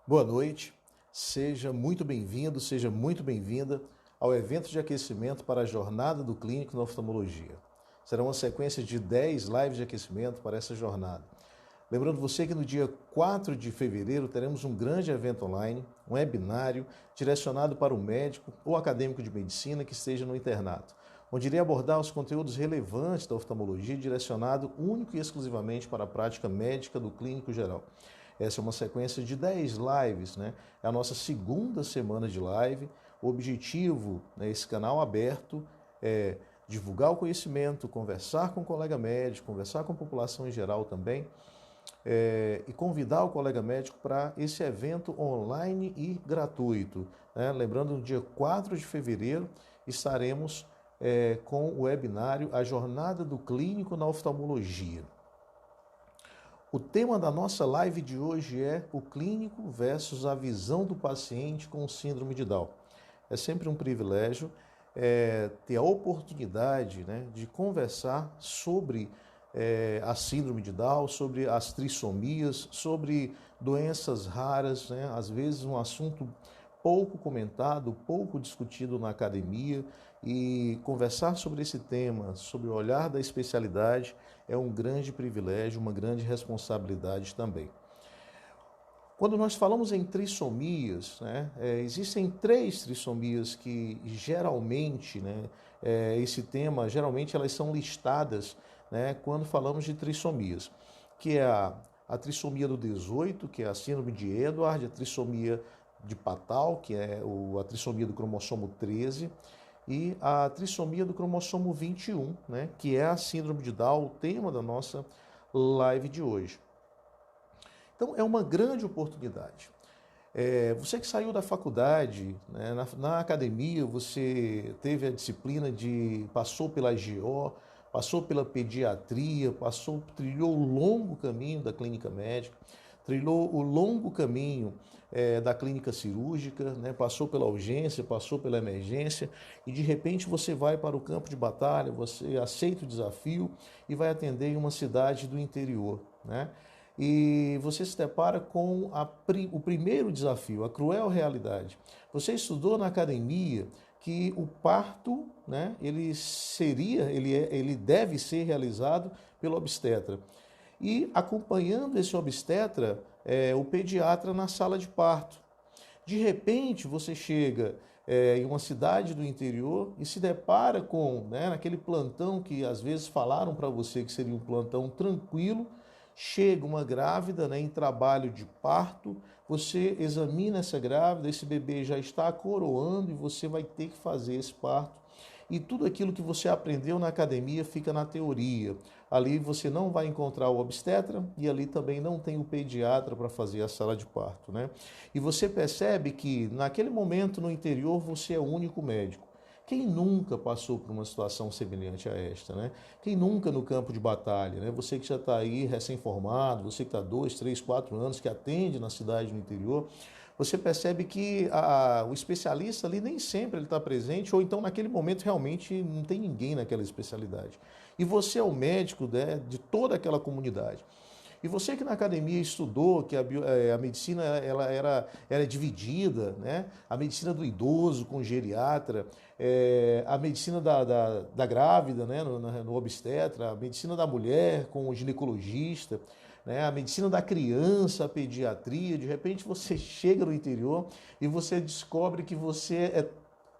Boa noite, seja muito bem-vindo, seja muito bem-vinda ao evento de aquecimento para a Jornada do Clínico na Oftalmologia. Será uma sequência de 10 lives de aquecimento para essa jornada. Lembrando você que no dia 4 de fevereiro teremos um grande evento online, um webinário direcionado para o médico ou acadêmico de medicina que esteja no internato, onde irei abordar os conteúdos relevantes da oftalmologia direcionado único e exclusivamente para a prática médica do clínico geral. Essa é uma sequência de 10 lives, né? É a nossa segunda semana de live. O objetivo nesse canal aberto é divulgar o conhecimento, conversar com o colega médico, conversar com a população em geral também, e convidar o colega médico para esse evento online e gratuito, né? Lembrando, no dia 4 de fevereiro estaremos com o webinário A Jornada do Clínico na Oftalmologia. O tema da nossa live de hoje é o clínico versus a visão do paciente com síndrome de Down. É sempre um privilégio ter a oportunidade, né, de conversar sobre a síndrome de Down, sobre as trissomias, sobre doenças raras, né, às vezes um assunto pouco comentado, pouco discutido na academia, e conversar sobre esse tema, sobre o olhar da especialidade, é um grande privilégio, uma grande responsabilidade também. Quando nós falamos em trissomias, né, existem 3 trissomias que geralmente, né, esse tema, geralmente elas são listadas, né, quando falamos de trissomias, que é a trissomia do 18, que é a síndrome de Edwards, a trissomia de Patau, que é a trissomia do cromossomo 13, e a trissomia do cromossomo 21, né, que é a síndrome de Down, o tema da nossa live de hoje. Então, é uma grande oportunidade. Você que saiu da faculdade, né, na academia, você teve a disciplina passou pela GO, passou pela pediatria, trilhou o longo caminho da clínica médica, trilhou o longo caminho da clínica cirúrgica, né, passou pela urgência, passou pela emergência, e de repente você vai para o campo de batalha, você aceita o desafio e vai atender em uma cidade do interior, né? E você se depara com o primeiro desafio, a cruel realidade. Você estudou na academia que o parto, né, ele deve ser realizado pelo obstetra. E acompanhando esse obstetra, o pediatra na sala de parto. De repente, você chega em uma cidade do interior e se depara com, né, naquele plantão que às vezes falaram para você que seria um plantão tranquilo, chega uma grávida, né, em trabalho de parto, você examina essa grávida, esse bebê já está coroando e você vai ter que fazer esse parto. E tudo aquilo que você aprendeu na academia fica na teoria. Ali você não vai encontrar o obstetra e ali também não tem o pediatra para fazer a sala de parto, né? E você percebe que naquele momento no interior você é o único médico. Quem nunca passou por uma situação semelhante a esta, né? Quem nunca no campo de batalha, né? Você que já está aí recém-formado, você que está 2, 3, 4 anos, que atende na cidade no interior, você percebe que o especialista ali nem sempre ele está presente, ou então naquele momento realmente não tem ninguém naquela especialidade. E você é o médico, né, de toda aquela comunidade. E você que na academia estudou que a medicina era dividida, né? A medicina do idoso com o geriatra, a medicina da grávida, né? No obstetra, a medicina da mulher com o ginecologista, né? A medicina da criança, a pediatria. De repente você chega no interior e você descobre que você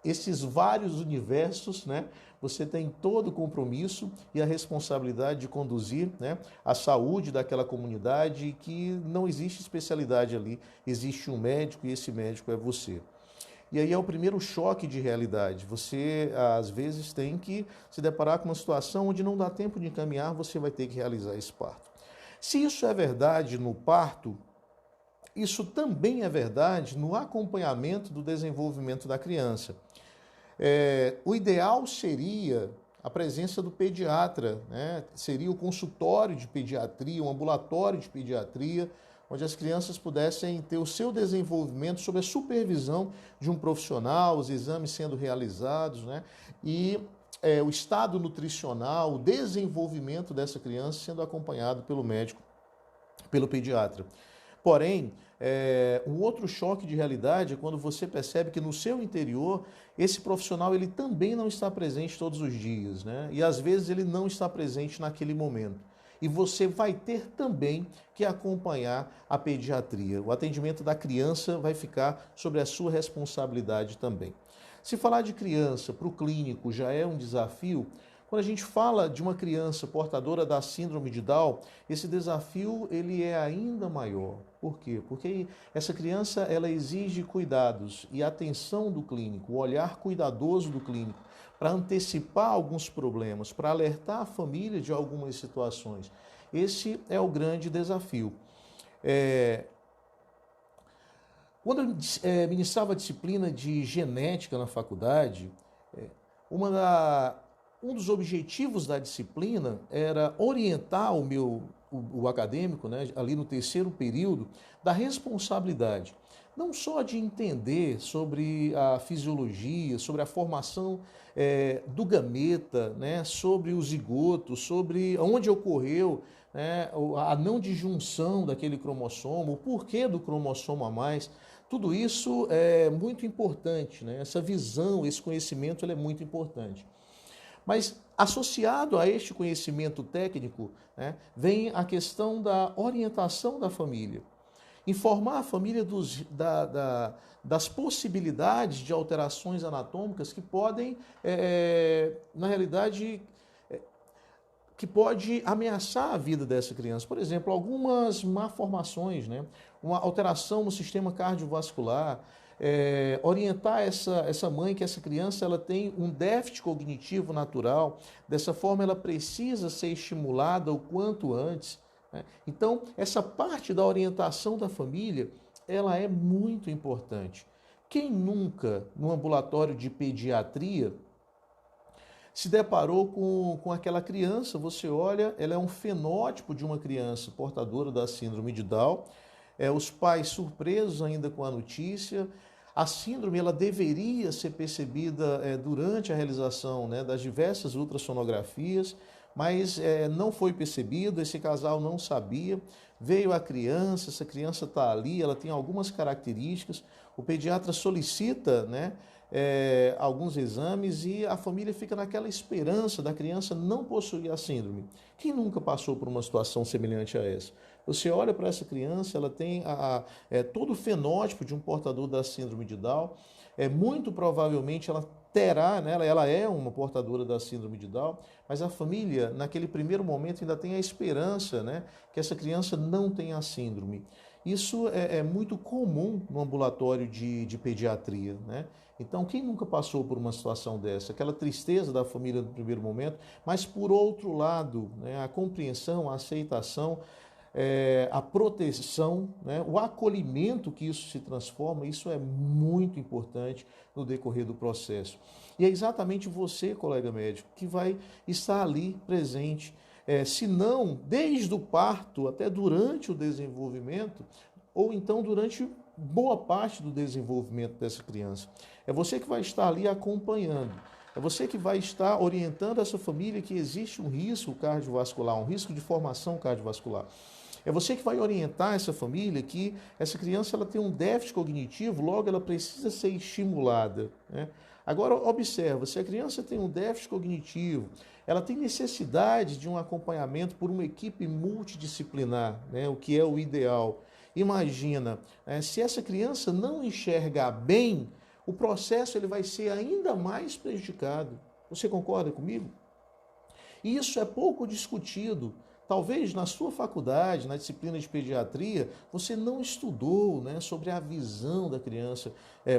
esses vários universos, né? Você tem todo o compromisso e a responsabilidade de conduzir, né, a saúde daquela comunidade, e que não existe especialidade ali, existe um médico e esse médico é você. E aí é o primeiro choque de realidade. Você, às vezes, tem que se deparar com uma situação onde não dá tempo de encaminhar, você vai ter que realizar esse parto. Se isso é verdade no parto, isso também é verdade no acompanhamento do desenvolvimento da criança. O ideal seria a presença do pediatra, né? Seria o consultório de pediatria, um ambulatório de pediatria, onde as crianças pudessem ter o seu desenvolvimento sob a supervisão de um profissional, os exames sendo realizados, né? E o estado nutricional, o desenvolvimento dessa criança sendo acompanhado pelo médico, pelo pediatra. Porém, um outro choque de realidade é quando você percebe que no seu interior esse profissional ele também não está presente todos os dias, né? E às vezes ele não está presente naquele momento. E você vai ter também que acompanhar a pediatria. O atendimento da criança vai ficar sobre a sua responsabilidade também. Se falar de criança para o clínico já é um desafio, quando a gente fala de uma criança portadora da síndrome de Down, esse desafio ele é ainda maior. Por quê? Porque essa criança ela exige cuidados e atenção do clínico, o olhar cuidadoso do clínico, para antecipar alguns problemas, para alertar a família de algumas situações. Esse é o grande desafio. Quando eu ministrava a disciplina de genética na faculdade, um dos objetivos da disciplina era orientar o acadêmico, né, ali no terceiro período, da responsabilidade, não só de entender sobre a fisiologia, sobre a formação do gameta, né, sobre o zigoto, sobre onde ocorreu, né, a não disjunção daquele cromossomo, o porquê do cromossomo a mais. Tudo isso é muito importante, né? Essa visão, esse conhecimento ele é muito importante. Mas associado a este conhecimento técnico, né, vem a questão da orientação da família. Informar a família das possibilidades de alterações anatômicas que podem, na realidade, que pode ameaçar a vida dessa criança. Por exemplo, algumas malformações, né? Uma alteração no sistema cardiovascular, orientar essa mãe que essa criança ela tem um déficit cognitivo natural, dessa forma ela precisa ser estimulada o quanto antes. Né? Então, essa parte da orientação da família, ela é muito importante. Quem nunca, no ambulatório de pediatria, se deparou com aquela criança, você olha, ela é um fenótipo de uma criança portadora da síndrome de Down, os pais surpresos ainda com a notícia. A síndrome ela deveria ser percebida durante a realização, né, das diversas ultrassonografias, mas não foi percebido, esse casal não sabia. Veio a criança, essa criança está ali, ela tem algumas características, o pediatra solicita, né, alguns exames e a família fica naquela esperança da criança não possuir a síndrome. Quem nunca passou por uma situação semelhante a essa? Você olha para essa criança, ela tem todo o fenótipo de um portador da síndrome de Down, muito provavelmente ela terá, né, ela é uma portadora da síndrome de Down, mas a família, naquele primeiro momento, ainda tem a esperança, né, que essa criança não tenha a síndrome. Isso é muito comum no ambulatório de pediatria, né? Então, quem nunca passou por uma situação dessa? Aquela tristeza da família no primeiro momento, mas por outro lado, né, a compreensão, a aceitação, a proteção, né, o acolhimento que isso se transforma, isso é muito importante no decorrer do processo. E é exatamente você, colega médico, que vai estar ali presente, se não desde o parto até durante o desenvolvimento, ou então durante boa parte do desenvolvimento dessa criança. É você que vai estar ali acompanhando. É você que vai estar orientando essa família que existe um risco cardiovascular, um risco de formação cardiovascular. É você que vai orientar essa família que essa criança ela tem um déficit cognitivo, logo ela precisa ser estimulada, né? Agora, observa, se a criança tem um déficit cognitivo, ela tem necessidade de um acompanhamento por uma equipe multidisciplinar, né? O que é o ideal. Imagina, se essa criança não enxergar bem, o processo ele vai ser ainda mais prejudicado. Você concorda comigo? E isso é pouco discutido. Talvez na sua faculdade, na disciplina de pediatria, você não estudou, né, sobre a visão da criança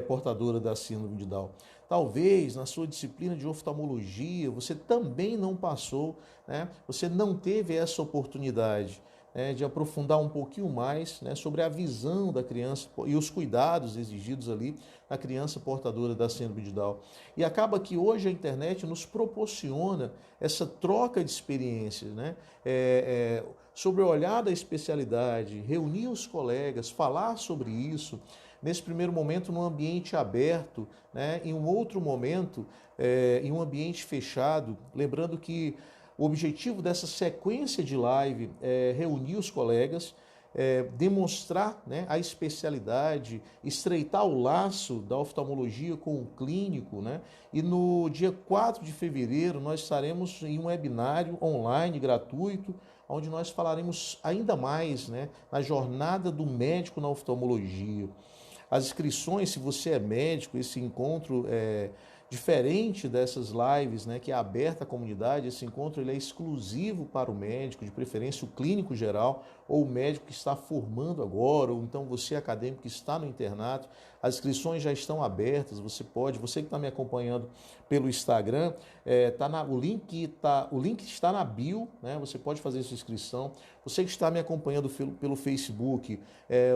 portadora da síndrome de Down. Talvez na sua disciplina de oftalmologia você também não passou, né, você não teve essa oportunidade, né, de aprofundar um pouquinho mais, né, sobre a visão da criança e os cuidados exigidos ali na criança portadora da síndrome de Down. E acaba que hoje a internet nos proporciona essa troca de experiências, né, sobre o olhar da especialidade, reunir os colegas, falar sobre isso, nesse primeiro momento num ambiente aberto, né, em um outro momento em um ambiente fechado, lembrando que o objetivo dessa sequência de live é reunir os colegas, demonstrar, né, a especialidade, estreitar o laço da oftalmologia com o clínico, né? E no dia 4 de fevereiro nós estaremos em um webinário online gratuito, onde nós falaremos ainda mais, né, na jornada do médico na oftalmologia. As inscrições, se você é médico, esse encontro é diferente dessas lives, né, que é aberta à comunidade. Esse encontro ele é exclusivo para o médico, de preferência o clínico geral, ou o médico que está formando agora, ou então você acadêmico que está no internato. As inscrições já estão abertas, você que está me acompanhando pelo Instagram, o link está na bio, né? Você pode fazer sua inscrição. Você que está me acompanhando pelo Facebook,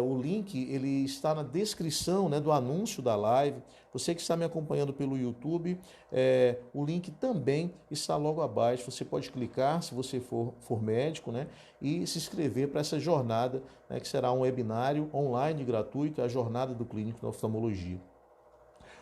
o link ele está na descrição, né, do anúncio da live. Você que está me acompanhando pelo YouTube, o link também está logo abaixo. Você pode clicar, se você for médico, né, e se inscrever para essa jornada, né, que será um webinário online gratuito, a jornada do clínico na oftalmologia.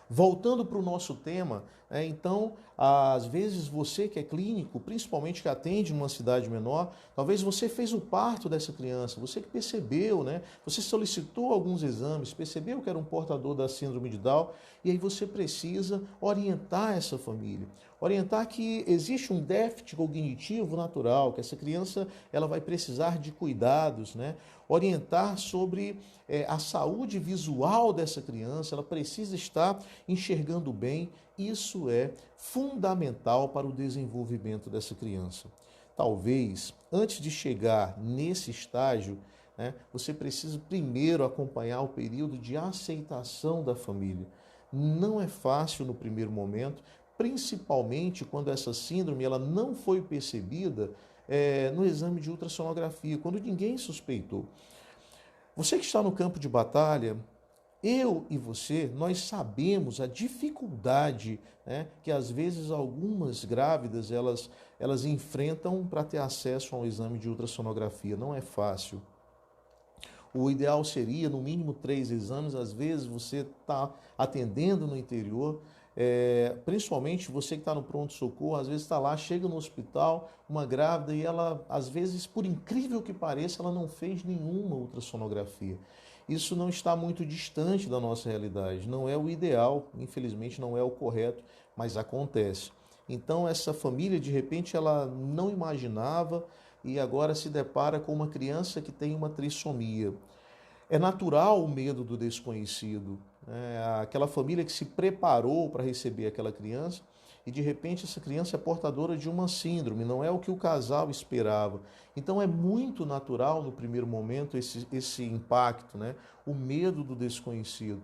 Voltando para o nosso tema, então, às vezes você que é clínico, principalmente que atende numa cidade menor, talvez você fez o parto dessa criança, você que percebeu, né? Você solicitou alguns exames, percebeu que era um portador da síndrome de Down, e aí você precisa orientar essa família. Orientar que existe um déficit cognitivo natural, que essa criança ela vai precisar de cuidados, né? Orientar sobre a saúde visual dessa criança, ela precisa estar enxergando bem. Isso é fundamental para o desenvolvimento dessa criança. Talvez, antes de chegar nesse estágio, né, você precisa primeiro acompanhar o período de aceitação da família. Não é fácil no primeiro momento, principalmente quando essa síndrome ela não foi percebida no exame de ultrassonografia, quando ninguém suspeitou. Você que está no campo de batalha, eu e você, nós sabemos a dificuldade, né, que às vezes algumas grávidas elas enfrentam para ter acesso a um exame de ultrassonografia. Não é fácil. O ideal seria, no mínimo, 3 exames. Às vezes você está atendendo no interior, principalmente você que está no pronto-socorro, às vezes está lá, chega no hospital, uma grávida, e ela, às vezes, por incrível que pareça, ela não fez nenhuma ultrassonografia. Isso não está muito distante da nossa realidade. Não é o ideal, infelizmente não é o correto, mas acontece. Então essa família, de repente, ela não imaginava e agora se depara com uma criança que tem uma trissomia. É natural o medo do desconhecido, né? Aquela família que se preparou para receber aquela criança e de repente essa criança é portadora de uma síndrome, não é o que o casal esperava. Então é muito natural no primeiro momento esse impacto, né? O medo do desconhecido.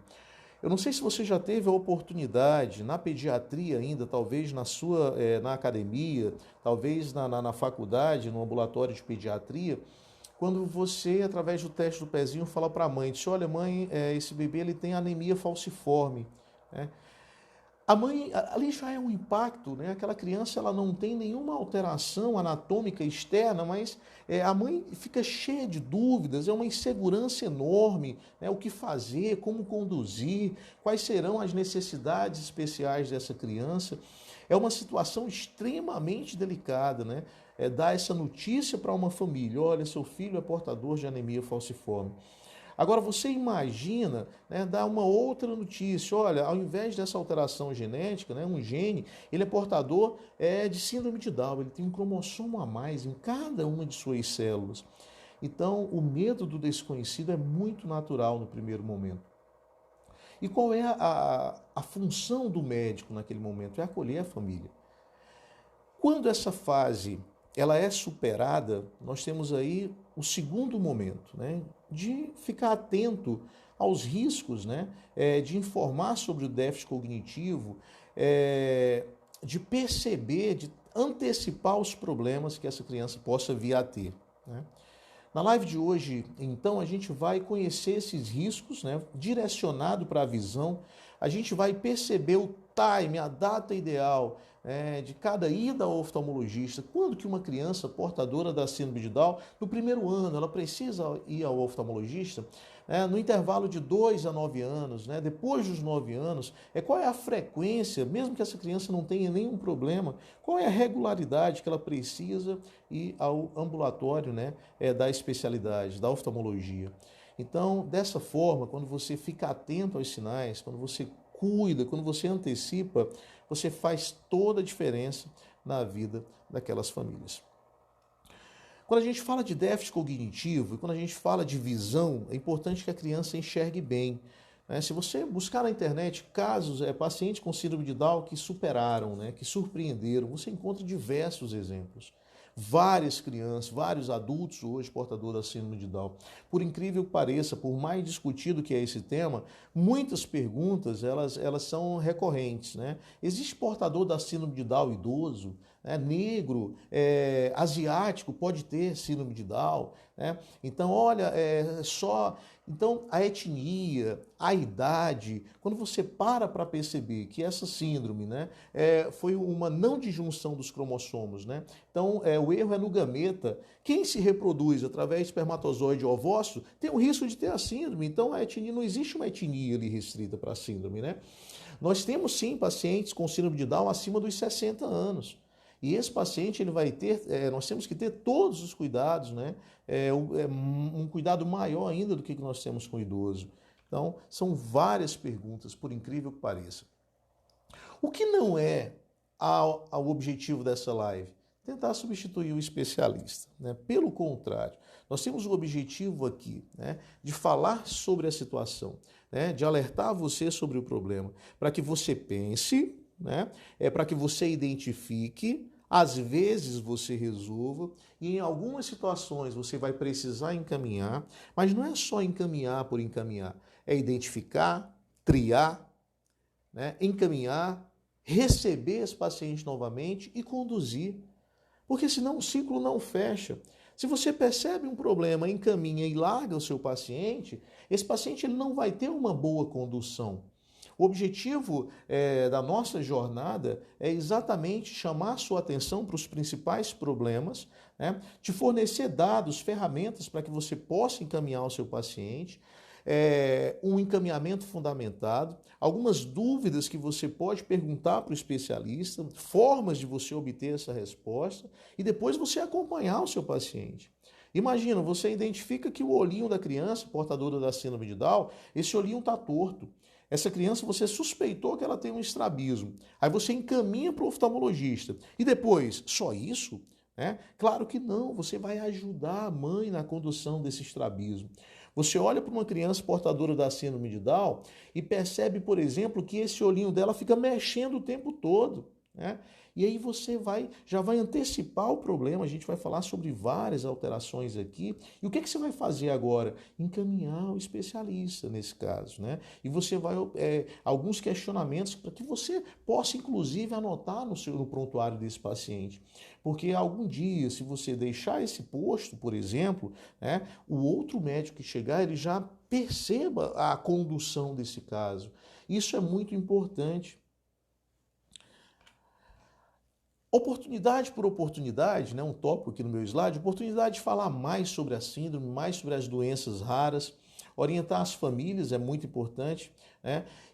Eu não sei se você já teve a oportunidade na pediatria ainda, talvez na academia, talvez na faculdade, no ambulatório de pediatria, quando você, através do teste do pezinho, fala para a mãe, diz, olha mãe, esse bebê ele tem anemia falciforme, né? A mãe, ali já é um impacto, né? Aquela criança ela não tem nenhuma alteração anatômica externa, mas a mãe fica cheia de dúvidas, é uma insegurança enorme, né? O que fazer, como conduzir, quais serão as necessidades especiais dessa criança. É uma situação extremamente delicada, né? Dar essa notícia para uma família, olha, seu filho é portador de anemia falciforme. Agora você imagina, né, dar uma outra notícia, olha, ao invés dessa alteração genética, né, um gene, ele é portador de síndrome de Down, ele tem um cromossomo a mais em cada uma de suas células. Então o medo do desconhecido é muito natural no primeiro momento. E qual é a função do médico naquele momento? É acolher a família. Quando essa fase ela é superada, nós temos aí o segundo momento, né, de ficar atento aos riscos, né, de informar sobre o déficit cognitivo, de perceber, de antecipar os problemas que essa criança possa vir a ter, né? Na live de hoje, então, a gente vai conhecer esses riscos, né, direcionado para a visão. a gente vai perceber o time, a data ideal de cada ida ao oftalmologista. Quando que uma criança portadora da síndrome de Down, no primeiro ano, ela precisa ir ao oftalmologista? No intervalo de 2 a 9 anos, depois dos 9 anos, qual é a frequência, mesmo que essa criança não tenha nenhum problema, qual é a regularidade que ela precisa ir ao ambulatório da especialidade, da oftalmologia. Então, dessa forma, quando você fica atento aos sinais, quando você cuida, quando você antecipa, você faz toda a diferença na vida daquelas famílias. Quando a gente fala de déficit cognitivo e quando a gente fala de visão, é importante que a criança enxergue bem. Se você buscar na internet casos, pacientes com síndrome de Down que superaram, que surpreenderam, você encontra diversos exemplos. Várias crianças, vários adultos hoje portadores da síndrome de Down. Por incrível que pareça, por mais discutido que é esse tema, muitas perguntas elas são recorrentes. Existe portador da síndrome de Down idoso? Negro, asiático pode ter síndrome de Down? Então, olha, Então, a etnia, a idade, quando você para perceber que essa síndrome foi uma não disjunção dos cromossomos, então o erro é no gameta, quem se reproduz através de espermatozoide ou ovócito tem o risco de ter a síndrome, então a etnia, não existe uma etnia ali restrita para a síndrome. Nós temos sim pacientes com síndrome de Down acima dos 60 anos. E esse paciente ele vai ter, nós temos que ter todos os cuidados, um cuidado maior ainda do que nós temos com o idoso. Então, são várias perguntas, por incrível que pareça. O que não é o objetivo dessa live? Tentar substituir o especialista. Pelo contrário, nós temos o objetivo aqui de falar sobre a situação, de alertar você sobre o problema, para que você pense, para que você identifique, às vezes você resolva e em algumas situações você vai precisar encaminhar, mas não é só encaminhar por encaminhar, é identificar, triar, encaminhar, receber esse paciente novamente e conduzir, porque senão o ciclo não fecha. Se você percebe um problema, encaminha e larga o seu paciente, esse paciente ele não vai ter uma boa condução. O objetivo da nossa jornada é exatamente chamar sua atenção para os principais problemas, te fornecer dados, ferramentas para que você possa encaminhar o seu paciente, um encaminhamento fundamentado, algumas dúvidas que você pode perguntar para o especialista, formas de você obter essa resposta e depois você acompanhar o seu paciente. Imagina, você identifica que o olhinho da criança portadora da síndrome de Down, esse olhinho está torto. Essa criança, você suspeitou que ela tem um estrabismo. Aí você encaminha para o oftalmologista. E depois, só isso? Claro que não, você vai ajudar a mãe na condução desse estrabismo. Você olha para uma criança portadora da síndrome de Down e percebe, por exemplo, que esse olhinho dela fica mexendo o tempo todo. E aí você já vai antecipar o problema, a gente vai falar sobre várias alterações aqui. E o que você vai fazer agora? Encaminhar o especialista nesse caso, E você vai, alguns questionamentos para que você possa, inclusive, anotar no prontuário desse paciente. Porque algum dia, se você deixar esse posto, por exemplo, o outro médico que chegar, ele já perceba a condução desse caso. Isso é muito importante. Oportunidade por oportunidade, um tópico aqui no meu slide, oportunidade de falar mais sobre a síndrome, mais sobre as doenças raras, orientar as famílias é muito importante,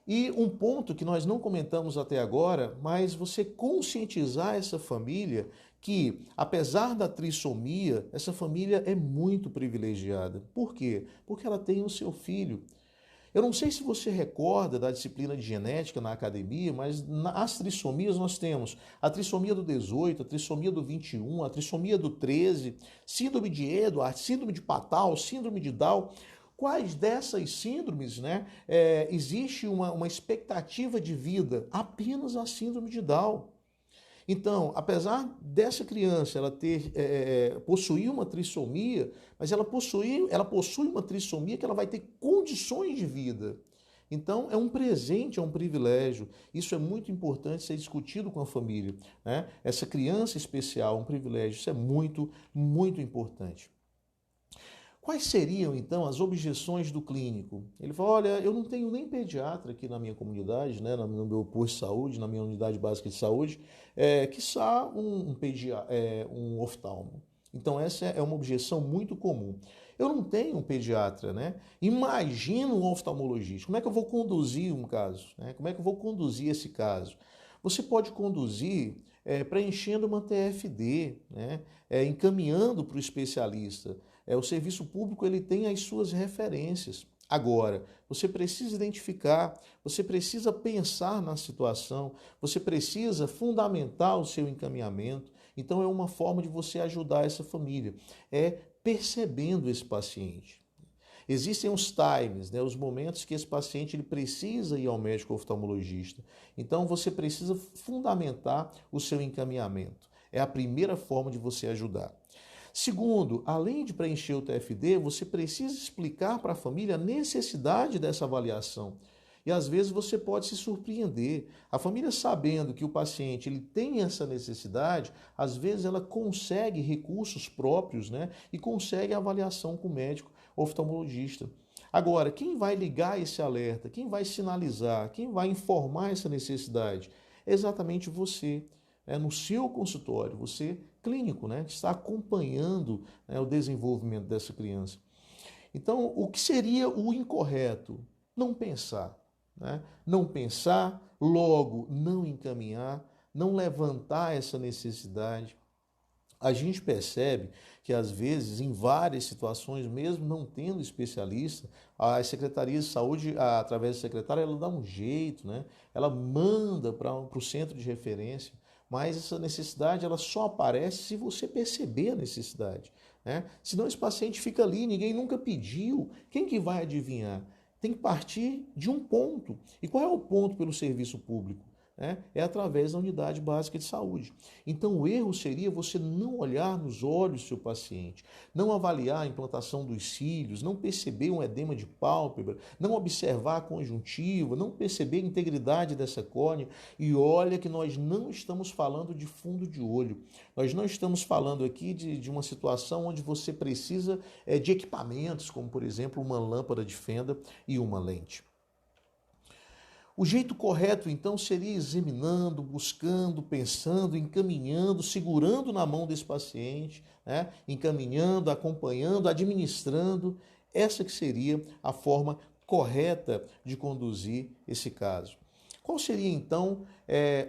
E um ponto que nós não comentamos até agora, mas você conscientizar essa família que, apesar da trissomia, essa família é muito privilegiada. Por quê? Porque ela tem o seu filho. Eu não sei se você recorda da disciplina de genética na academia, mas nas trissomias nós temos a trissomia do 18, a trissomia do 21, a trissomia do 13, síndrome de Edwards, síndrome de Patau, síndrome de Down. Quais dessas síndromes existe uma expectativa de vida? Apenas a síndrome de Down. Então, apesar dessa criança ela possuir uma trissomia, mas ela possui uma trissomia que ela vai ter condições de vida. Então, é um presente, é um privilégio. Isso é muito importante ser discutido com a família. Essa criança especial, um privilégio, isso é muito, muito importante. Quais seriam, então, as objeções do clínico? Ele fala, olha, eu não tenho nem pediatra aqui na minha comunidade, né, no meu posto de saúde, na minha unidade básica de saúde, quiçá um oftalmo. Então, essa é uma objeção muito comum. Eu não tenho um pediatra, né? Imagina um oftalmologista. Como é que eu vou conduzir um caso? Né? Como é que eu vou conduzir esse caso? Você pode conduzir preenchendo uma TFD, né? Encaminhando para o especialista. O serviço público ele tem as suas referências. Agora, você precisa identificar, você precisa pensar na situação, você precisa fundamentar o seu encaminhamento. Então, é uma forma de você ajudar essa família, percebendo esse paciente. Existem os times, né, os momentos que esse paciente ele precisa ir ao médico oftalmologista. Então, você precisa fundamentar o seu encaminhamento. É a primeira forma de você ajudar. Segundo, além de preencher o TFD, você precisa explicar para a família a necessidade dessa avaliação. E às vezes você pode se surpreender. A família sabendo que o paciente ele tem essa necessidade, às vezes ela consegue recursos próprios, né? E consegue a avaliação com o médico oftalmologista. Agora, quem vai ligar esse alerta? Quem vai sinalizar? Quem vai informar essa necessidade? É exatamente você. No seu consultório, você clínico, né? Que está acompanhando, né, o desenvolvimento dessa criança. Então, o que seria o incorreto? Não pensar. Né? Não pensar, logo não encaminhar, não levantar essa necessidade. A gente percebe que, às vezes, em várias situações, mesmo não tendo especialista, a Secretaria de Saúde, através da secretária, ela dá um jeito, né? Ela manda para o centro de referência, mas essa necessidade ela só aparece se você perceber a necessidade. Né? Senão esse paciente fica ali, ninguém nunca pediu, quem que vai adivinhar? Tem que partir de um ponto. E qual é o ponto pelo serviço público? É através da unidade básica de saúde. Então o erro seria você não olhar nos olhos do seu paciente, não avaliar a implantação dos cílios, não perceber um edema de pálpebra, não observar a conjuntiva, não perceber a integridade dessa córnea. E olha que nós não estamos falando de fundo de olho, nós não estamos falando aqui de uma situação onde você precisa de equipamentos, como por exemplo uma lâmpada de fenda e uma lente. O jeito correto, então, seria examinando, buscando, pensando, encaminhando, segurando na mão desse paciente, né? Encaminhando, acompanhando, administrando. Essa que seria a forma correta de conduzir esse caso. Qual seria, então,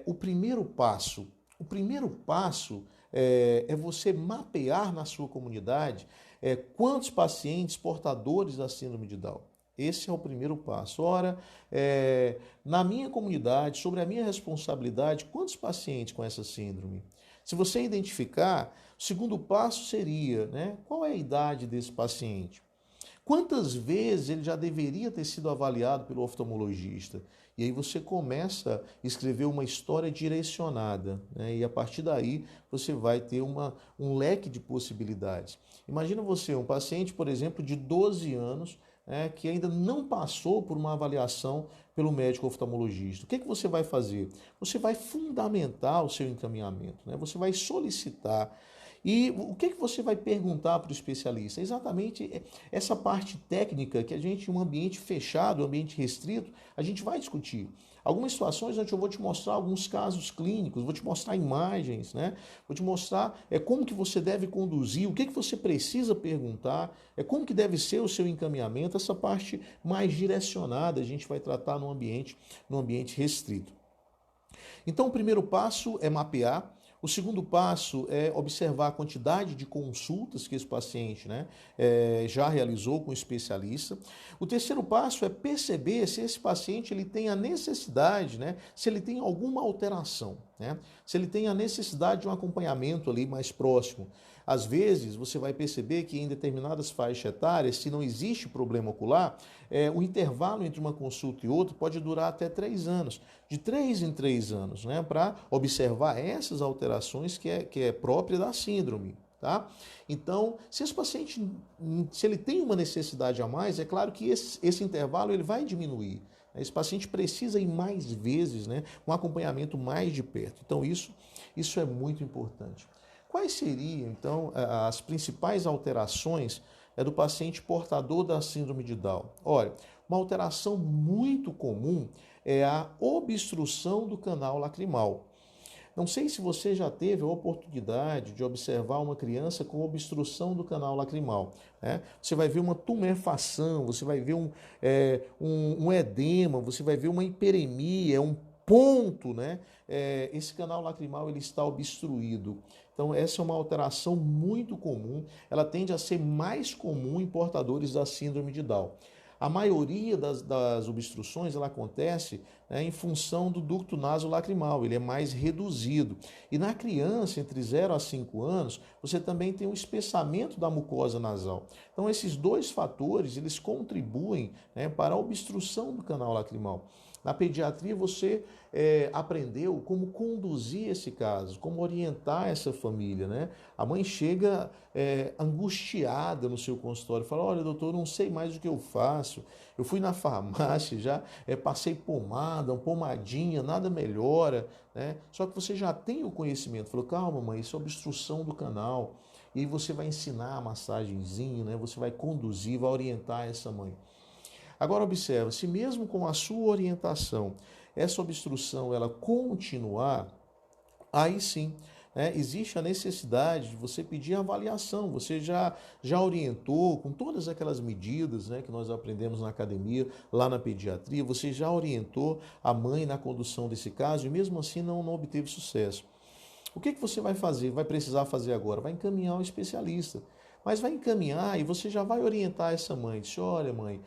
o primeiro passo? O primeiro passo é você mapear na sua comunidade quantos pacientes portadores da síndrome de Down. Esse é o primeiro passo. Ora, na minha comunidade, sobre a minha responsabilidade, quantos pacientes com essa síndrome? Se você identificar, o segundo passo seria, né, qual é a idade desse paciente? Quantas vezes ele já deveria ter sido avaliado pelo oftalmologista? E aí você começa a escrever uma história direcionada, né? E a partir daí você vai ter um leque de possibilidades. Imagina você, um paciente, por exemplo, de 12 anos, que ainda não passou por uma avaliação pelo médico oftalmologista. O que você vai fazer? Você vai fundamentar o seu encaminhamento, né? Você vai solicitar. E o que você vai perguntar para o especialista? Exatamente essa parte técnica que a gente, em um ambiente fechado, um ambiente restrito, a gente vai discutir. Algumas situações onde eu vou te mostrar alguns casos clínicos, vou te mostrar imagens, né? Vou te mostrar como que você deve conduzir, o que você precisa perguntar, como que deve ser o seu encaminhamento, essa parte mais direcionada a gente vai tratar no ambiente restrito. Então o primeiro passo é mapear. O segundo passo é observar a quantidade de consultas que esse paciente, né, já realizou com o especialista. O terceiro passo é perceber se esse paciente ele tem a necessidade, né, se ele tem alguma alteração, né, se ele tem a necessidade de um acompanhamento ali mais próximo. Às vezes, você vai perceber que em determinadas faixas etárias, se não existe problema ocular, o intervalo entre uma consulta e outra pode durar até 3 anos. De 3 em 3 anos, né, para observar essas alterações que é própria da síndrome. Tá? Então, se esse paciente, se ele tem uma necessidade a mais, é claro que esse intervalo ele vai diminuir. Esse paciente precisa ir mais vezes, né, um acompanhamento mais de perto. Então, isso é muito importante. Quais seriam, então, as principais alterações é do paciente portador da síndrome de Down. Olha, uma alteração muito comum é a obstrução do canal lacrimal. Não sei se você já teve a oportunidade de observar uma criança com obstrução do canal lacrimal, né? Você vai ver uma tumefação, você vai ver um edema, você vai ver uma hiperemia, um ponto, né? Esse canal lacrimal ele está obstruído. Então, essa é uma alteração muito comum, ela tende a ser mais comum em portadores da síndrome de Down. A maioria das obstruções ela acontece, né, em função do ducto nasolacrimal, ele é mais reduzido. E na criança, entre 0 a 5 anos, você também tem um espessamento da mucosa nasal. Então, esses dois fatores, eles contribuem, né, para a obstrução do canal lacrimal. Na pediatria, você aprendeu como conduzir esse caso, como orientar essa família, né? A mãe chega angustiada no seu consultório, fala: olha, doutor, eu não sei mais o que eu faço. Eu fui na farmácia, já passei pomada, uma pomadinha, nada melhora, né? Só que você já tem o conhecimento. Falou: calma, mãe, isso é obstrução do canal. E aí você vai ensinar a massagenzinha, né? Você vai conduzir, vai orientar essa mãe. Agora observa, se mesmo com a sua orientação, essa obstrução ela continuar, aí sim, né, existe a necessidade de você pedir avaliação. Você já orientou com todas aquelas medidas, né, que nós aprendemos na academia, lá na pediatria, você já orientou a mãe na condução desse caso e mesmo assim não obteve sucesso. O que você vai fazer? Vai precisar fazer agora? Vai encaminhar um especialista. Mas vai encaminhar e você já vai orientar essa mãe. Diz: olha, mãe,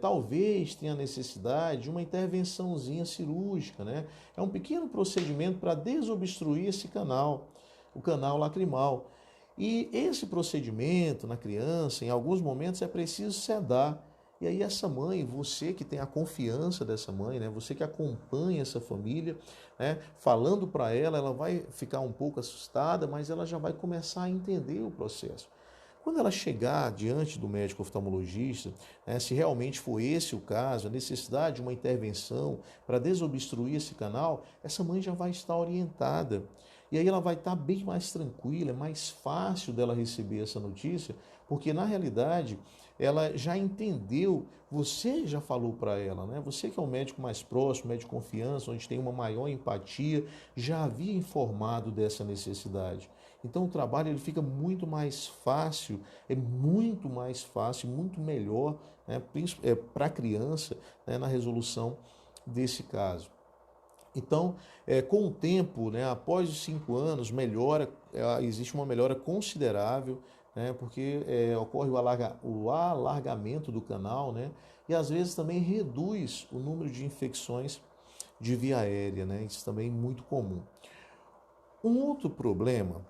talvez tenha necessidade de uma intervençãozinha cirúrgica, né? É um pequeno procedimento para desobstruir esse canal, o canal lacrimal. E esse procedimento na criança, em alguns momentos, é preciso sedar. E aí essa mãe, você que tem a confiança dessa mãe, né? Você que acompanha essa família, né? Falando para ela, ela vai ficar um pouco assustada, mas ela já vai começar a entender o processo. Quando ela chegar diante do médico oftalmologista, né, se realmente for esse o caso, a necessidade de uma intervenção para desobstruir esse canal, essa mãe já vai estar orientada. E aí ela vai estar bem mais tranquila, é mais fácil dela receber essa notícia, porque na realidade ela já entendeu, você já falou para ela, né? Você que é o médico mais próximo, médico de confiança, onde tem uma maior empatia, já havia informado dessa necessidade. Então o trabalho ele fica muito mais fácil, é muito mais fácil, muito melhor, né, para a criança, né, na resolução desse caso. Então, com o tempo, né, após os 5 anos, melhora, existe uma melhora considerável, né, porque ocorre o alargamento do canal, né, e às vezes também reduz o número de infecções de via aérea, né, isso também é muito comum. Um outro problema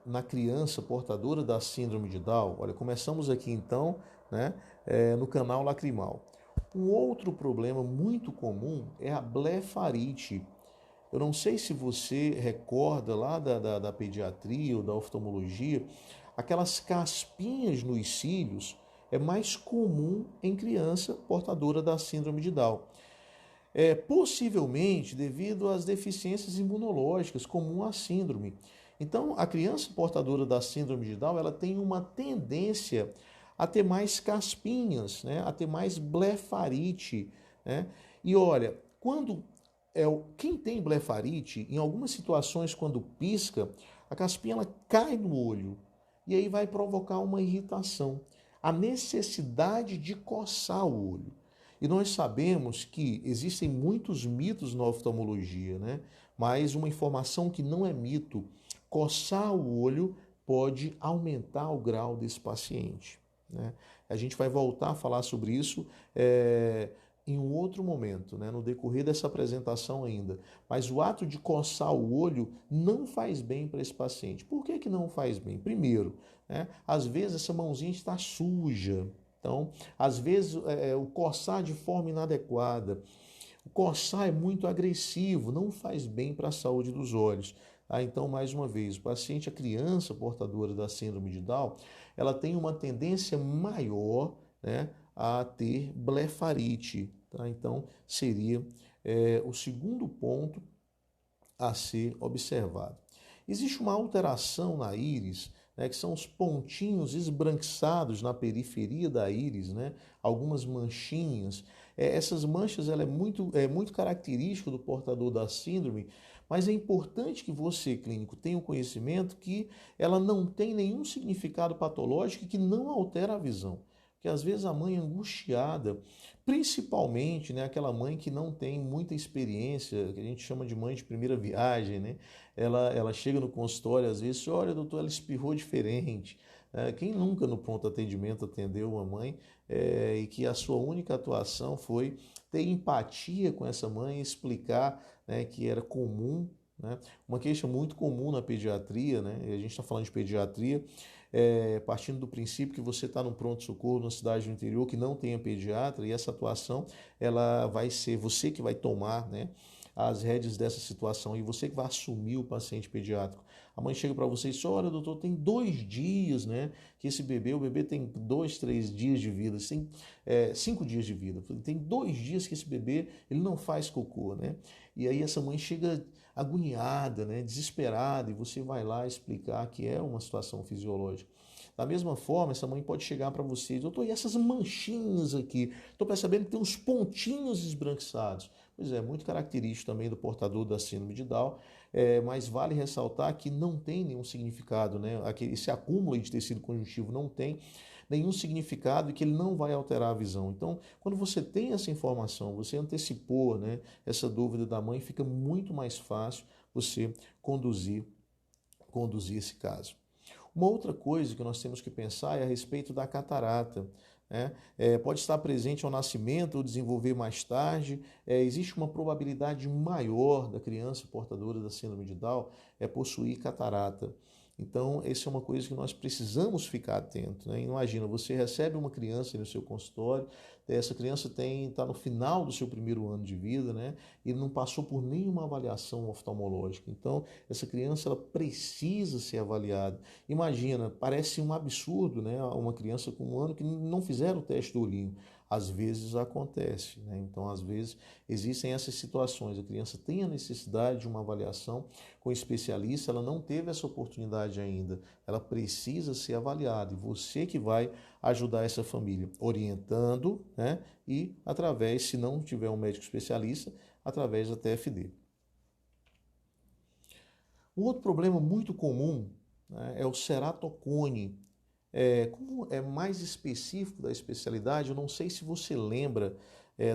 na criança portadora da síndrome de Down, olha, começamos aqui então, né, no canal lacrimal. Um outro problema muito comum é a blefarite. Eu não sei se você recorda lá da pediatria ou da oftalmologia, aquelas caspinhas nos cílios é mais comum em criança portadora da síndrome de Down. Possivelmente devido às deficiências imunológicas comuns à síndrome. Então, a criança portadora da síndrome de Down, ela tem uma tendência a ter mais caspinhas, né? A ter mais blefarite, né? E olha, quem tem blefarite, em algumas situações, quando pisca, a caspinha ela cai no olho e aí vai provocar uma irritação, a necessidade de coçar o olho. E nós sabemos que existem muitos mitos na oftalmologia, né? Mas uma informação que não é mito: coçar o olho pode aumentar o grau desse paciente, né? A gente vai voltar a falar sobre isso em um outro momento, né? No decorrer dessa apresentação ainda. Mas o ato de coçar o olho não faz bem para esse paciente. Por que não faz bem? Primeiro, né? Às vezes essa mãozinha está suja. Então, às vezes, o coçar de forma inadequada, o coçar é muito agressivo, não faz bem para a saúde dos olhos. Então, mais uma vez, o paciente, a criança portadora da síndrome de Down, ela tem uma tendência maior, né, a ter blefarite. Tá? Então, seria o segundo ponto a ser observado. Existe uma alteração na íris, né, que são os pontinhos esbranquiçados na periferia da íris, né, algumas manchinhas. Essas manchas ela é muito característico do portador da síndrome, mas é importante que você, clínico, tenha o conhecimento que ela não tem nenhum significado patológico e que não altera a visão. Porque às vezes a mãe angustiada, principalmente, né, aquela mãe que não tem muita experiência, que a gente chama de mãe de primeira viagem, né? Ela chega no consultório às vezes, olha, doutor, ela espirrou diferente. Quem nunca no pronto atendimento atendeu uma mãe e que a sua única atuação foi ter empatia com essa mãe, explicar, né, que era comum, né, uma queixa muito comum na pediatria, né, e a gente está falando de pediatria, partindo do princípio que você está num pronto-socorro numa cidade do interior que não tenha pediatra, e essa atuação ela vai ser você que vai tomar, né, as rédeas dessa situação e você que vai assumir o paciente pediátrico. A mãe chega para você e diz, olha, doutor, tem 2 dias, né, que o bebê tem 2, 3 dias de vida, tem 5 dias de vida, tem 2 dias que esse bebê ele não faz cocô, né? E aí essa mãe chega agoniada, né, desesperada, e você vai lá explicar que é uma situação fisiológica. Da mesma forma, essa mãe pode chegar para você e dizer, doutor, e essas manchinhas aqui? Estou percebendo que tem uns pontinhos esbranquiçados. Pois é, muito característico também do portador da síndrome de Down, mas vale ressaltar que não tem nenhum significado, né? Esse acúmulo de tecido conjuntivo não tem nenhum significado e que ele não vai alterar a visão. Então, quando você tem essa informação, você antecipou, né, essa dúvida da mãe, fica muito mais fácil você conduzir esse caso. Uma outra coisa que nós temos que pensar é a respeito da catarata. Né? Pode estar presente ao nascimento ou desenvolver mais tarde. Existe uma probabilidade maior da criança portadora da síndrome de Down possuir catarata. Então, essa é uma coisa que nós precisamos ficar atento, né? Imagina, você recebe uma criança no seu consultório, essa criança está no final do seu primeiro ano de vida, né? E não passou por nenhuma avaliação oftalmológica. Então, essa criança ela precisa ser avaliada. Imagina, parece um absurdo, né? Uma criança com 1 ano que não fizeram o teste do olhinho. Às vezes acontece, né? Então, às vezes existem essas situações. A criança tem a necessidade de uma avaliação com especialista, ela não teve essa oportunidade ainda. Ela precisa ser avaliada e você que vai ajudar essa família, orientando, né? E através, se não tiver um médico especialista, através da TFD. Um outro problema muito comum, né, é o ceratocone. Como é mais específico da especialidade, eu não sei se você lembra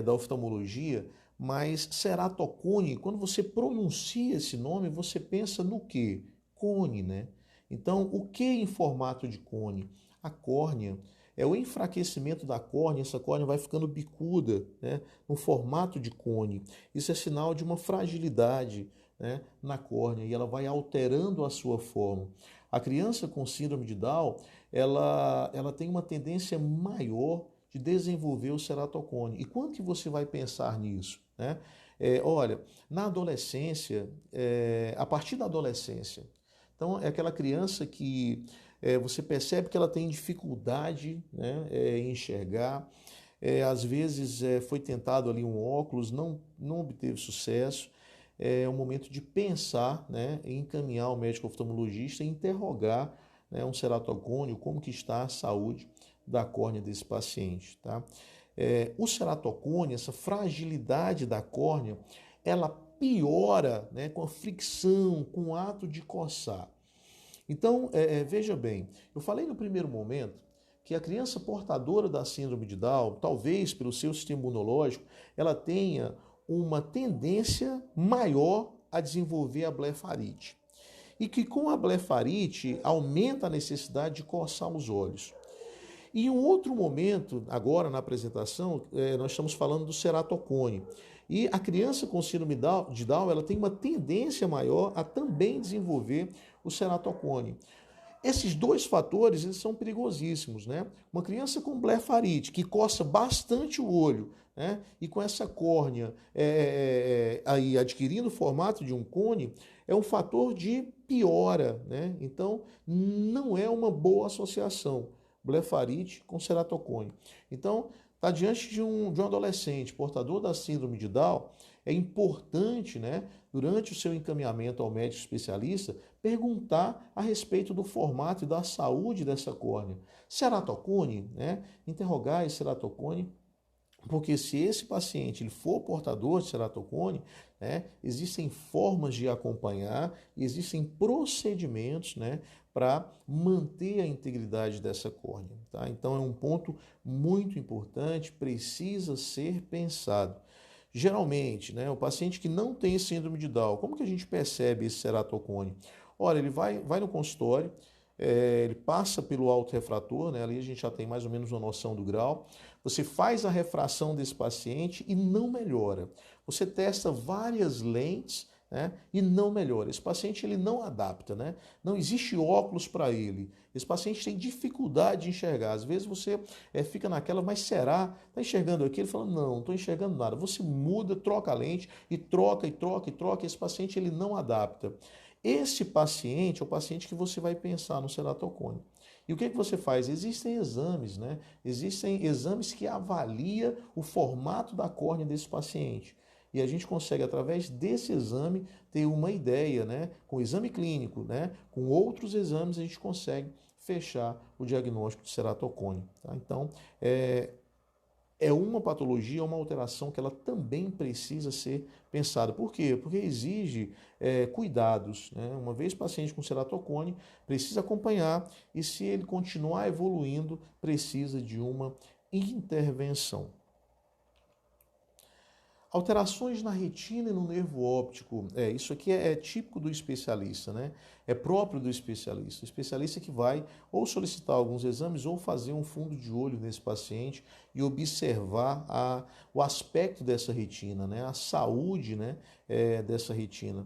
da oftalmologia, mas ceratocone, quando você pronuncia esse nome, você pensa no quê? Cone, né? Então, o que em formato de cone? A córnea. É o enfraquecimento da córnea, essa córnea vai ficando bicuda, né, no formato de cone. Isso é sinal de uma fragilidade, né, na córnea e ela vai alterando a sua forma. A criança com síndrome de Down, ela tem uma tendência maior de desenvolver o ceratocone. E quando que você vai pensar nisso, né? Olha, na adolescência, a partir da adolescência, então é aquela criança que você percebe que ela tem dificuldade, né, em enxergar, às vezes foi tentado ali um óculos, não obteve sucesso. É um momento de pensar, né, em encaminhar o médico oftalmologista e interrogar, né, um ceratocone, como que está a saúde da córnea desse paciente. Tá? O ceratocone, essa fragilidade da córnea, ela piora, né, com a fricção, com o ato de coçar. Então, veja bem, eu falei no primeiro momento que a criança portadora da síndrome de Down, talvez pelo seu sistema imunológico, ela tenha uma tendência maior a desenvolver a blefarite. E que com a blefarite aumenta a necessidade de coçar os olhos. E em um outro momento, agora na apresentação, nós estamos falando do ceratocone. E a criança com síndrome de Down, ela tem uma tendência maior a também desenvolver o ceratocone. Esses 2 fatores, eles são perigosíssimos, né? Uma criança com blefarite, que coça bastante o olho, né? E com essa córnea aí adquirindo o formato de um cone, é um fator de piora, né? Então, não é uma boa associação, blefarite com ceratocone. Então, está diante de um adolescente portador da síndrome de Down, é importante, né, durante o seu encaminhamento ao médico especialista, perguntar a respeito do formato e da saúde dessa córnea. Ceratocone, né? Interrogar esse ceratocone, porque se esse paciente ele for portador de ceratocone, né, existem formas de acompanhar, existem procedimentos, né, para manter a integridade dessa córnea. Tá? Então é um ponto muito importante, precisa ser pensado. Geralmente, né, o paciente que não tem síndrome de Down, como que a gente percebe esse ceratocone? Olha, ele vai no consultório, ele passa pelo autorrefrator, né? Ali a gente já tem mais ou menos uma noção do grau. Você faz a refração desse paciente e não melhora. Você testa várias lentes, né? E não melhora. Esse paciente ele não adapta, né? Não existe óculos para ele. Esse paciente tem dificuldade de enxergar. Às vezes você fica naquela, mas será? Está enxergando aqui? Ele fala, não estou enxergando nada. Você muda, troca a lente e troca e troca e troca. Esse paciente ele não adapta. Esse paciente é o paciente que você vai pensar no ceratocone. E o que você faz? Existem exames, né? Existem exames que avaliam o formato da córnea desse paciente. E a gente consegue, através desse exame, ter uma ideia, né? Com o exame clínico, né? Com outros exames, a gente consegue fechar o diagnóstico de ceratocone. Tá? Então, é uma patologia, uma alteração que ela também precisa ser pensada. Por quê? Porque exige cuidados. Né? Uma vez paciente com ceratocone, precisa acompanhar e se ele continuar evoluindo, precisa de uma intervenção. Alterações na retina e no nervo óptico, isso aqui é típico do especialista, né? É próprio do especialista. O especialista que vai ou solicitar alguns exames ou fazer um fundo de olho nesse paciente e observar o aspecto dessa retina, né? A saúde, né, dessa retina.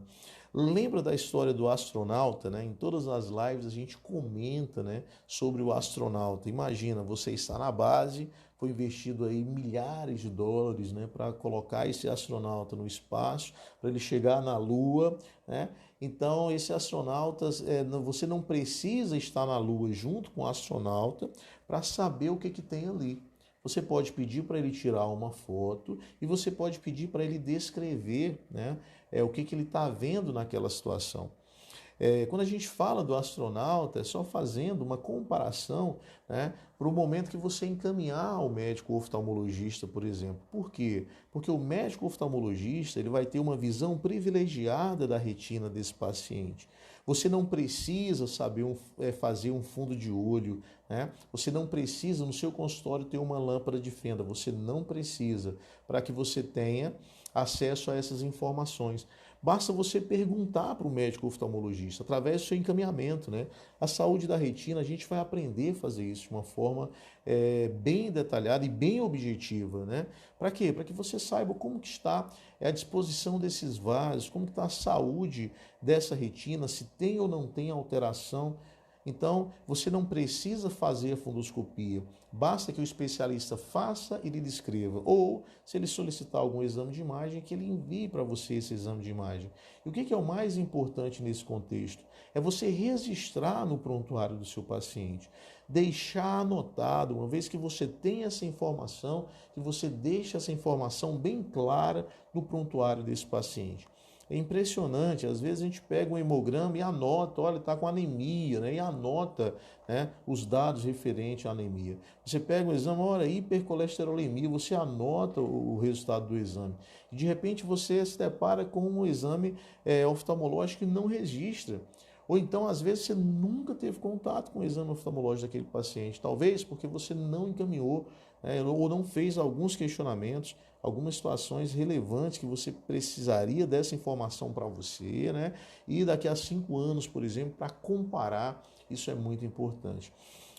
Lembra da história do astronauta, né? Em todas as lives a gente comenta, né, sobre o astronauta. Imagina, você está na base, foi investido aí milhares de dólares, né, para colocar esse astronauta no espaço, para ele chegar na Lua, né? Então, esse astronauta, você não precisa estar na Lua junto com o astronauta para saber o que tem ali. Você pode pedir para ele tirar uma foto e você pode pedir para ele descrever, né, o que ele está vendo naquela situação. Quando a gente fala do astronauta, é só fazendo uma comparação, né, para o momento que você encaminhar ao médico oftalmologista, por exemplo. Por quê? Porque o médico oftalmologista ele vai ter uma visão privilegiada da retina desse paciente. Você não precisa saber fazer um fundo de olho, né? Você não precisa no seu consultório ter uma lâmpada de fenda, você não precisa para que você tenha acesso a essas informações. Basta você perguntar para o médico oftalmologista, através do seu encaminhamento, né? A saúde da retina, a gente vai aprender a fazer isso de uma forma bem detalhada e bem objetiva, né? Para quê? Para que você saiba como que está a disposição desses vasos, como que está a saúde dessa retina, se tem ou não tem alteração. Então, você não precisa fazer a fundoscopia, basta que o especialista faça e lhe descreva, ou, se ele solicitar algum exame de imagem, que ele envie para você esse exame de imagem. E o que é o mais importante nesse contexto? É você registrar no prontuário do seu paciente, deixar anotado, uma vez que você tem essa informação, que você deixe essa informação bem clara no prontuário desse paciente. É impressionante, às vezes a gente pega um hemograma e anota, olha, está com anemia, né? E anota, né, os dados referentes à anemia. Você pega um exame, olha, hipercolesterolemia, você anota o resultado do exame. E de repente você se depara com um exame oftalmológico que não registra. Ou então, às vezes, você nunca teve contato com o exame oftalmológico daquele paciente, talvez porque você não encaminhou, né, ou não fez alguns questionamentos, algumas situações relevantes que você precisaria dessa informação para você, né? E daqui a 5 anos, por exemplo, para comparar, isso é muito importante.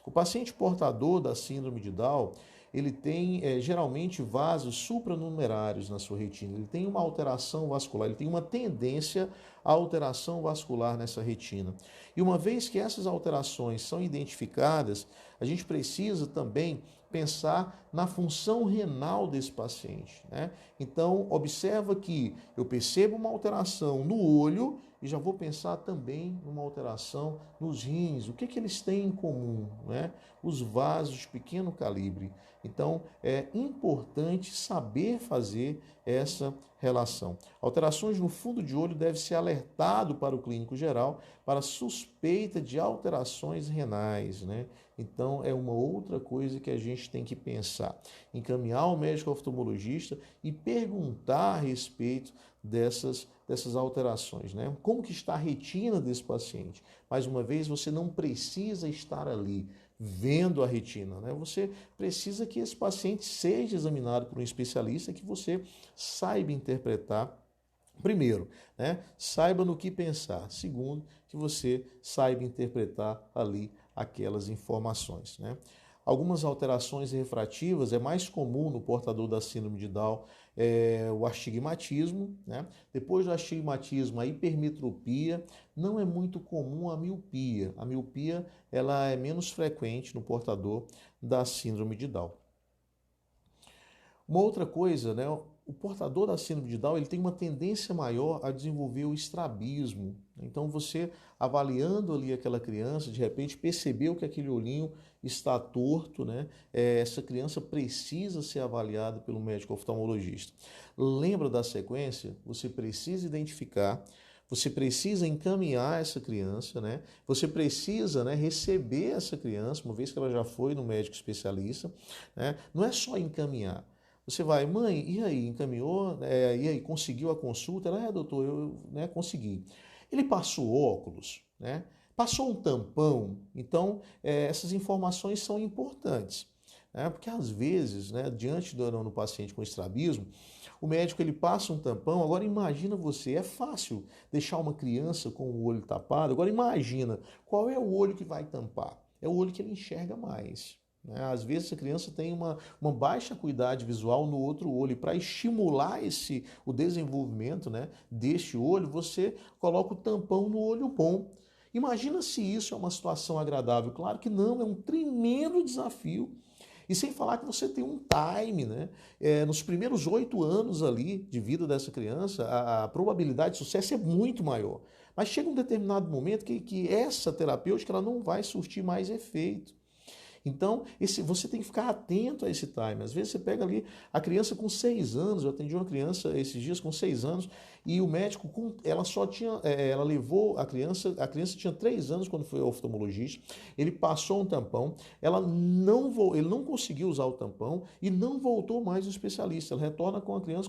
O paciente portador da síndrome de Down, ele tem geralmente vasos supranumerários na sua retina, ele tem uma alteração vascular, ele tem uma tendência à alteração vascular nessa retina. E uma vez que essas alterações são identificadas, a gente precisa também pensar na função renal desse paciente, né? Então, observa que eu percebo uma alteração no olho e já vou pensar também numa alteração nos rins. O que que eles têm em comum, né? Os vasos de pequeno calibre. Então, é importante saber fazer essa relação. Alterações no fundo de olho deve ser alertado para o clínico geral para suspeita de alterações renais, né? Então, é uma outra coisa que a gente tem que pensar. Encaminhar o médico oftalmologista e perguntar a respeito dessas alterações, né? Como que está a retina desse paciente? Mais uma vez, você não precisa estar ali vendo a retina, né? Você precisa que esse paciente seja examinado por um especialista que você saiba interpretar. Primeiro, né, saiba no que pensar. Segundo, que você saiba interpretar ali aquelas informações, né? Algumas alterações refrativas é mais comum no portador da síndrome de Down, o astigmatismo, né? Depois do astigmatismo, a hipermetropia. Não é muito comum a miopia. A miopia ela é menos frequente no portador da síndrome de Down. Uma outra coisa, né? O portador da síndrome de Down ele tem uma tendência maior a desenvolver o estrabismo. Então, você avaliando ali aquela criança, de repente percebeu que aquele olhinho está torto, né? Essa criança precisa ser avaliada pelo médico oftalmologista. Lembra da sequência? Você precisa identificar, você precisa encaminhar essa criança, né? Você precisa, né, receber essa criança, uma vez que ela já foi no médico especialista, né? Não é só encaminhar. Você vai, mãe, e aí, encaminhou? E aí, conseguiu a consulta? Ela, doutor, eu né, consegui. Ele passou óculos, né? Passou um tampão. Então, essas informações são importantes, né? Porque às vezes, né, diante do paciente com estrabismo, o médico ele passa um tampão. Agora imagina você, é fácil deixar uma criança com o olho tapado. Agora imagina, qual é o olho que vai tampar? É o olho que ele enxerga mais. Às vezes a criança tem uma baixa acuidade visual no outro olho. E para estimular o desenvolvimento, né, deste olho, você coloca o tampão no olho bom. Imagina se isso é uma situação agradável. Claro que não, é um tremendo desafio. E sem falar que você tem um time, né? Nos primeiros 8 anos ali de vida dessa criança, a probabilidade de sucesso é muito maior. Mas chega um determinado momento que essa terapêutica ela não vai surtir mais efeito. Então, você tem que ficar atento a esse time. Às vezes você pega ali a criança com 6 anos, eu atendi uma criança esses dias com 6 anos, e o médico, ela só tinha, ela levou a criança tinha 3 anos quando foi ao oftalmologista, ele passou um tampão, ele não conseguiu usar o tampão e não voltou mais ao especialista. Ela retorna com a criança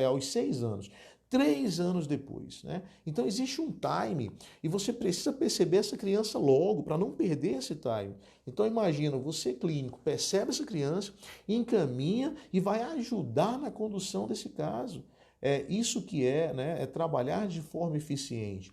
aos 6 anos. 3 anos depois, né? Então existe um time e você precisa perceber essa criança logo para não perder esse time. Então imagina, você clínico percebe essa criança, encaminha e vai ajudar na condução desse caso. É isso que né? É trabalhar de forma eficiente.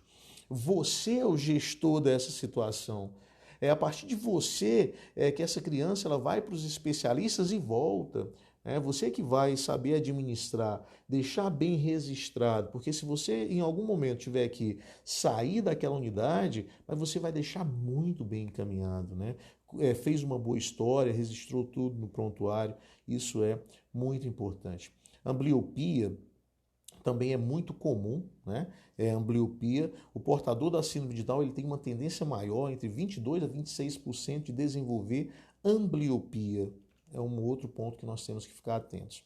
Você é o gestor dessa situação. É a partir de você que essa criança ela vai para os especialistas e volta. É você que vai saber administrar, deixar bem registrado, porque se você em algum momento tiver que sair daquela unidade, mas você vai deixar muito bem encaminhado, né? Fez uma boa história, registrou tudo no prontuário, isso é muito importante. Ambliopia também é muito comum, né? Ambliopia. O portador da síndrome de Down ele tem uma tendência maior, entre 22% a 26% de desenvolver ambliopia. É um outro ponto que nós temos que ficar atentos.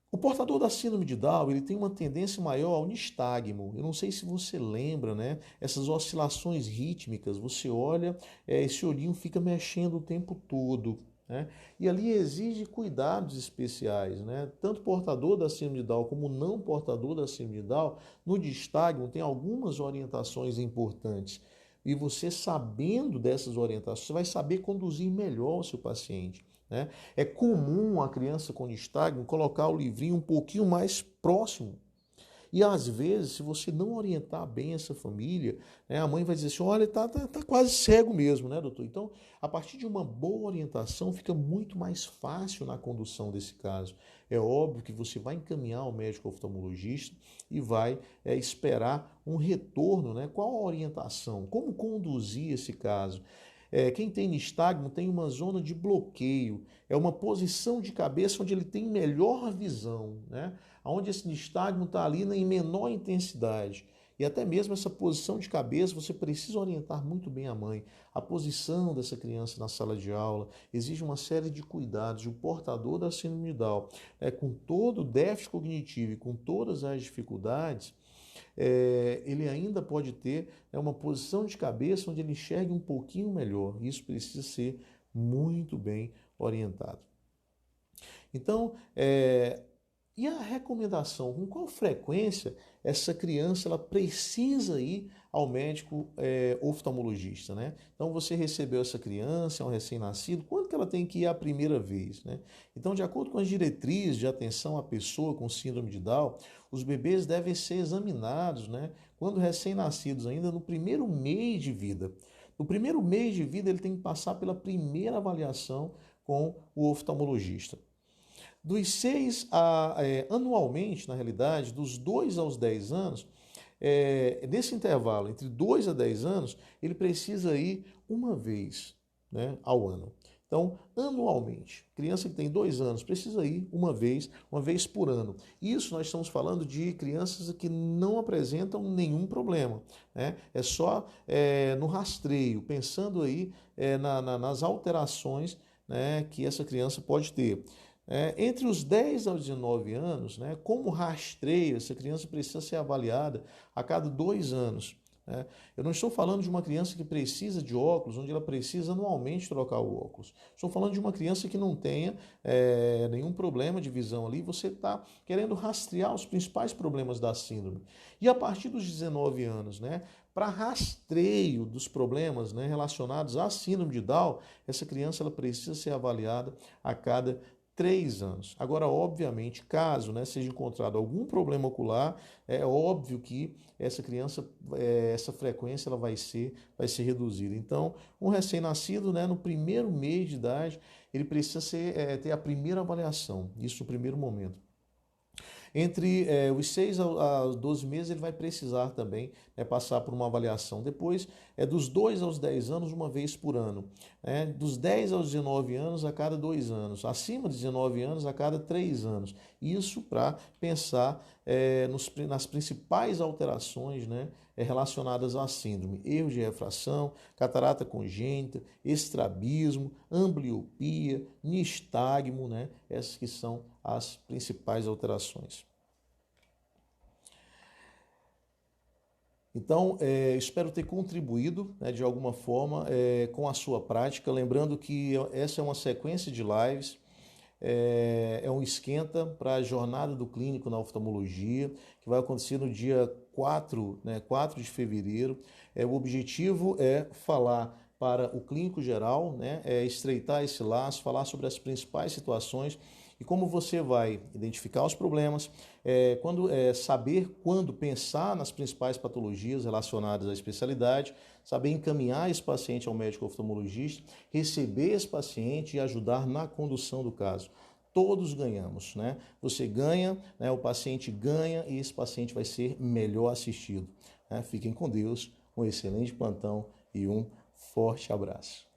O portador da síndrome de Down ele tem uma tendência maior ao nistagmo. Eu não sei se você lembra, né? Essas oscilações rítmicas. Você olha, esse olhinho fica mexendo o tempo todo. Né? E ali exige cuidados especiais, né? Tanto portador da síndrome de Down como não portador da síndrome de Down, no nistagmo tem algumas orientações importantes. E você sabendo dessas orientações, você vai saber conduzir melhor o seu paciente. Né? É comum a criança com nistagmo colocar o livrinho um pouquinho mais próximo. E às vezes, se você não orientar bem essa família, né, a mãe vai dizer assim, olha, tá quase cego mesmo, né, doutor? Então, a partir de uma boa orientação, fica muito mais fácil na condução desse caso. É óbvio que você vai encaminhar ao médico oftalmologista e vai esperar um retorno, né? Qual a orientação? Como conduzir esse caso? Quem tem nistagmo tem uma zona de bloqueio, é uma posição de cabeça onde ele tem melhor visão, né? Onde esse nistagmo está ali em menor intensidade. E até mesmo essa posição de cabeça, você precisa orientar muito bem a mãe. A posição dessa criança na sala de aula exige uma série de cuidados. E o portador da síndrome de Down, com todo o déficit cognitivo e com todas as dificuldades, ele ainda pode ter uma posição de cabeça onde ele enxergue um pouquinho melhor. Isso precisa ser muito bem orientado. Então, e a recomendação? Com qual frequência essa criança ela precisa ir ao médico oftalmologista, né? Então você recebeu essa criança, é um recém-nascido, quando que ela tem que ir a primeira vez, né? Então, de acordo com as diretrizes de atenção à pessoa com síndrome de Down, os bebês devem ser examinados, né? Quando recém-nascidos ainda no primeiro mês de vida. No primeiro mês de vida ele tem que passar pela primeira avaliação com o oftalmologista. Dos 6 anualmente, na realidade, dos 2 aos 10 anos, nesse intervalo, entre 2 a 10 anos, ele precisa ir uma vez, né, ao ano. Então, anualmente, criança que tem 2 anos precisa ir uma vez por ano. Isso nós estamos falando de crianças que não apresentam nenhum problema, né? É só no rastreio, pensando aí nas alterações, né, que essa criança pode ter. Entre os 10 aos 19 anos, né, como rastreio, essa criança precisa ser avaliada a cada 2 anos. Né? Eu não estou falando de uma criança que precisa de óculos, onde ela precisa anualmente trocar o óculos. Estou falando de uma criança que não tenha nenhum problema de visão ali, você está querendo rastrear os principais problemas da síndrome. E a partir dos 19 anos, né, para rastreio dos problemas, né, relacionados à síndrome de Down, essa criança ela precisa ser avaliada a cada 3 anos. Agora, obviamente, caso, né, seja encontrado algum problema ocular, é óbvio que essa criança, essa frequência ela vai ser reduzida. Então, um recém-nascido, né, no primeiro mês de idade, ele precisa ter a primeira avaliação, isso no primeiro momento. Entre os 6 a 12 meses, ele vai precisar também passar por uma avaliação. Depois, dos 2 aos 10 anos, uma vez por ano. Dos 10 aos 19 anos, a cada 2 anos. Acima de 19 anos, a cada 3 anos. Isso para pensar nas principais alterações, né, relacionadas à síndrome. Erro de refração, catarata congênita, estrabismo, ambliopia, nistagmo, né? Essas que são as principais alterações. Então, espero ter contribuído, né, de alguma forma com a sua prática. Lembrando que essa é uma sequência de lives, é um esquenta para a jornada do clínico na oftalmologia, que vai acontecer no dia 4, né, 4 de fevereiro. O objetivo é falar para o clínico geral, né, estreitar esse laço, falar sobre as principais situações e como você vai identificar os problemas, saber quando pensar nas principais patologias relacionadas à especialidade, saber encaminhar esse paciente ao médico oftalmologista, receber esse paciente e ajudar na condução do caso. Todos ganhamos, né? Você ganha, né? O paciente ganha e esse paciente vai ser melhor assistido. Né? Fiquem com Deus, um excelente plantão e um forte abraço.